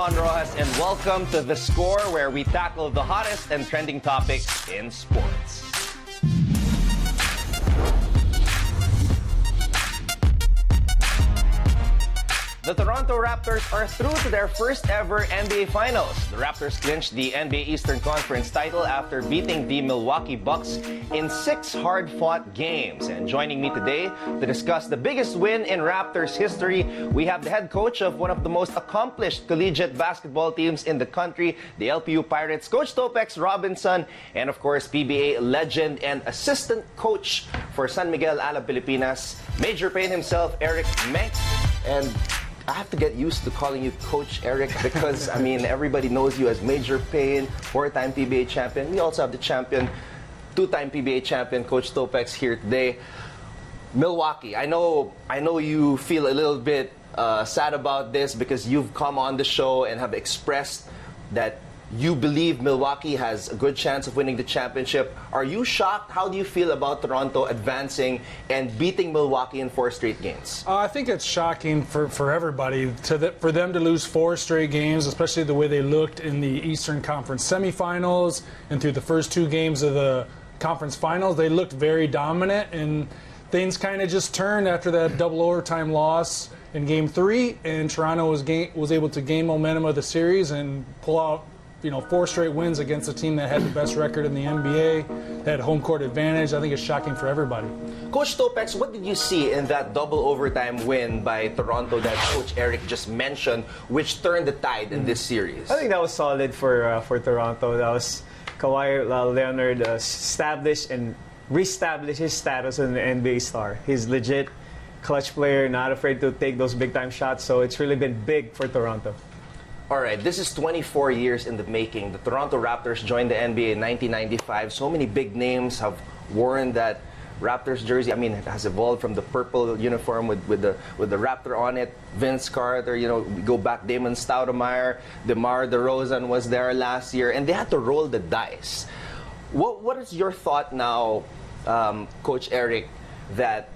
Son Rojas, and welcome to The Score, where we tackle the hottest and trending topics in sports. The Toronto Raptors are through to their first ever NBA Finals. The Raptors clinched the NBA Eastern Conference title after beating the Milwaukee Bucks in 6 hard-fought games. And joining me today to discuss the biggest win in Raptors history, we have the head coach of one of the most accomplished collegiate basketball teams in the country, the LPU Pirates, Coach Topex Robinson, and of course, PBA legend and assistant coach for San Miguel Ala Pilipinas, Major Payne himself, Eric Menk. And I have to get used to calling you Coach Eric because, I mean, everybody knows you as Major Payne, 4-time PBA champion. We also have the champion, 2-time PBA champion, Coach Topex here today. Milwaukee, I know you feel a little bit sad about this because you've come on the show and have expressed that you believe Milwaukee has a good chance of winning the championship. Are you shocked? How do you feel about Toronto advancing and beating Milwaukee in 4 straight games? I think it's shocking for everybody for them to lose 4 straight games, especially the way they looked in the Eastern Conference semifinals and through the first 2 games of the conference finals. They looked very dominant, and things kind of just turned after that double overtime loss in Game 3, and Toronto was able to gain momentum of the series and pull out 4 straight wins against a team that had the best record in the NBA, that had home court advantage. I think it's shocking for everybody. Coach Topex, what did you see in that double overtime win by Toronto that Coach Eric just mentioned, which turned the tide in this series? I think that was solid for Toronto. That was Kawhi Leonard established and reestablished his status as an NBA star. He's legit clutch player, not afraid to take those big-time shots, so it's really been big for Toronto. All right, this is 24 years in the making. The Toronto Raptors joined the NBA in 1995. So many big names have worn that Raptors jersey. I mean, it has evolved from the purple uniform with the Raptor on it. Vince Carter, we go back, Damon Stoudemire, DeMar DeRozan was there last year, and they had to roll the dice. What is your thought now, Coach Eric, that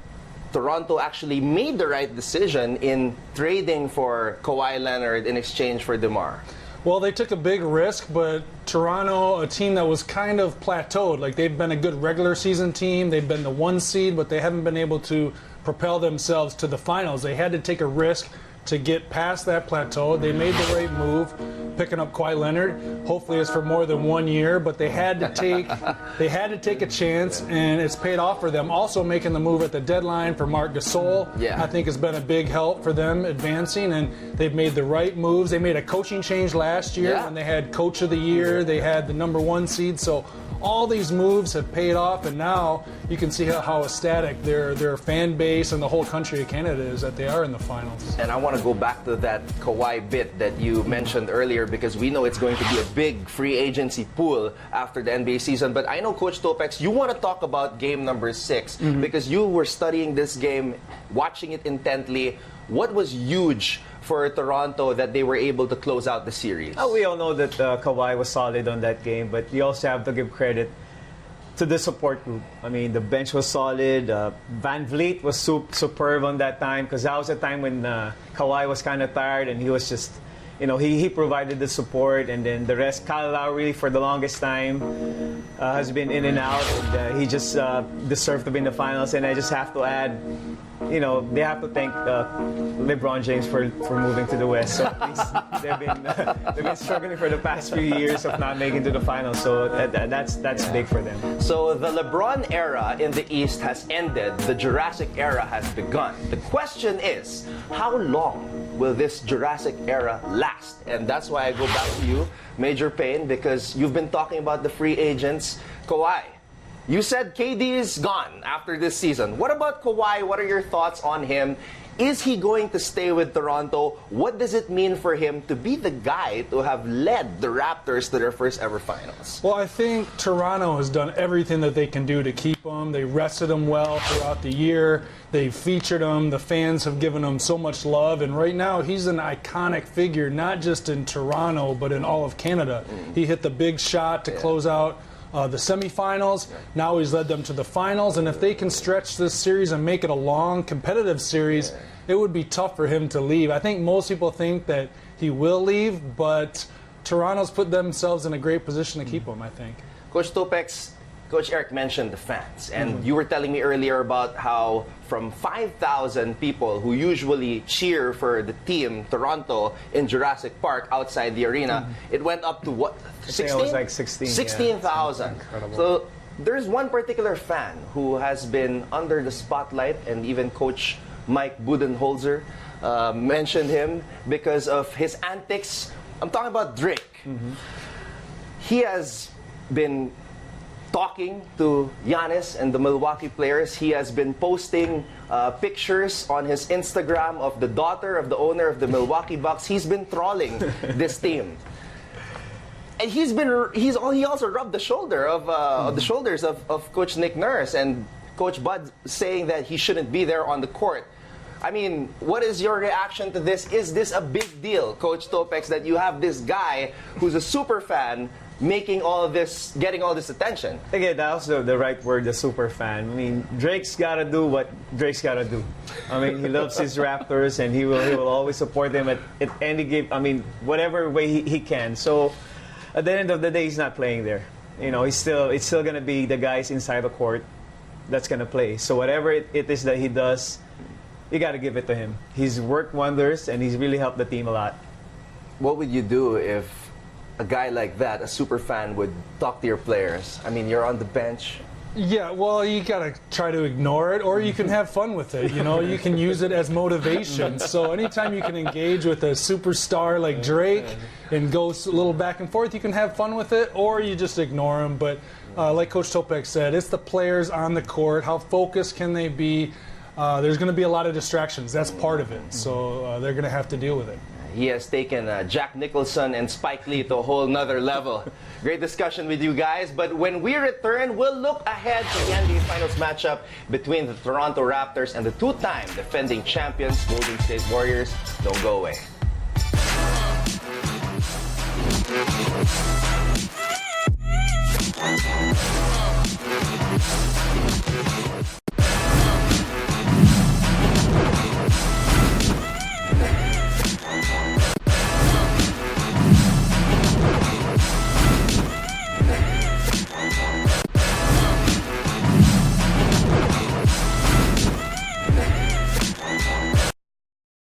Toronto actually made the right decision in trading for Kawhi Leonard in exchange for DeMar? Well, they took a big risk, but Toronto, a team that was kind of plateaued. Like, they've been a good regular season team. They've been the 1 seed, but they haven't been able to propel themselves to the finals. They had to take a risk to get past that plateau. They made the right move, picking up Kawhi Leonard. Hopefully it's for more than 1 year, but they had to take a chance, and it's paid off for them. Also making the move at the deadline for Marc Gasol, I think has been a big help for them advancing, and they've made the right moves. They made a coaching change last year when they had Coach of the Year. They had the number 1 seed, so all these moves have paid off, and now you can see how ecstatic their fan base and the whole country of Canada is that they are in the finals. And I want to go back to that Kawhi bit that you mentioned earlier because we know it's going to be a big free agency pool after the NBA season. But I know, Coach Topex, you want to talk about game number 6 because you were studying this game, watching it intently. What was huge for Toronto that they were able to close out the series? We all know that Kawhi was solid on that game, but you also have to give credit to the support group. I mean, the bench was solid. Van Vliet was superb on that time because that was a time when Kawhi was kind of tired and he was just, he provided the support, and then the rest, Kyle Lowry for the longest time has been in and out, and he just deserved to be in the finals. And I just have to add, they have to thank LeBron James for moving to the West. So they've been struggling for the past few years of not making to the finals. So that's big for them. So the LeBron era in the East has ended. The Jurassic era has begun. The question is, how long will this Jurassic era last? And that's why I go back to you, Major Payne, because you've been talking about the free agents. Kawhi, you said KD is gone after this season. What about Kawhi? What are your thoughts on him? Is he going to stay with Toronto? What does it mean for him to be the guy to have led the Raptors to their first ever finals? Well, I think Toronto has done everything that they can do to keep him. They rested him well throughout the year. They featured him. The fans have given him so much love. And right now, he's an iconic figure, not just in Toronto, but in all of Canada. He hit the big shot to close out the semifinals. Now he's led them to the finals, and if they can stretch this series and make it a long, competitive series, it would be tough for him to leave. I think most people think that he will leave, but Toronto's put themselves in a great position to keep him, I think. Coach Topex, Coach Eric mentioned the fans, and you were telling me earlier about how from 5,000 people who usually cheer for the team, Toronto, in Jurassic Park outside the arena, it went up to what? I think it was like 16. 16,000. Incredible. So there's one particular fan who has been under the spotlight, and even Coach Mike Budenholzer mentioned him because of his antics. I'm talking about Drake. He has been talking to Giannis and the Milwaukee players. He has been posting pictures on his Instagram of the daughter of the owner of the Milwaukee Bucks. He's been trolling this team. And he also rubbed the shoulder of the shoulders of Coach Nick Nurse and Coach Bud, saying that he shouldn't be there on the court. I mean, what is your reaction to this? Is this a big deal, Coach Topex, that you have this guy who's a super fan making all of this, getting all this attention? Again, that's the right word, the super fan. I mean, Drake's got to do what Drake's got to do. I mean, he loves his Raptors, and he will always support them at any game. I mean, whatever way he can. So, at the end of the day, he's not playing there. You know, it's still going to be the guys inside the court that's going to play. So whatever it is that he does, you got to give it to him. He's worked wonders, and he's really helped the team a lot. What would you do if a guy like that, a super fan, would talk to your players? I mean, you're on the bench. Yeah, well, you gotta try to ignore it, or you can have fun with it. You know, you can use it as motivation. So anytime you can engage with a superstar like Drake and go a little back and forth, you can have fun with it, or you just ignore him. But like Coach Topex said, it's the players on the court. How focused can they be? There's going to be a lot of distractions. That's part of it. So they're going to have to deal with it. He has taken Jack Nicholson and Spike Lee to a whole nother level. Great discussion with you guys. But when we return, we'll look ahead to the NBA Finals matchup between the Toronto Raptors and the two-time defending champions, Golden State Warriors. Don't go away.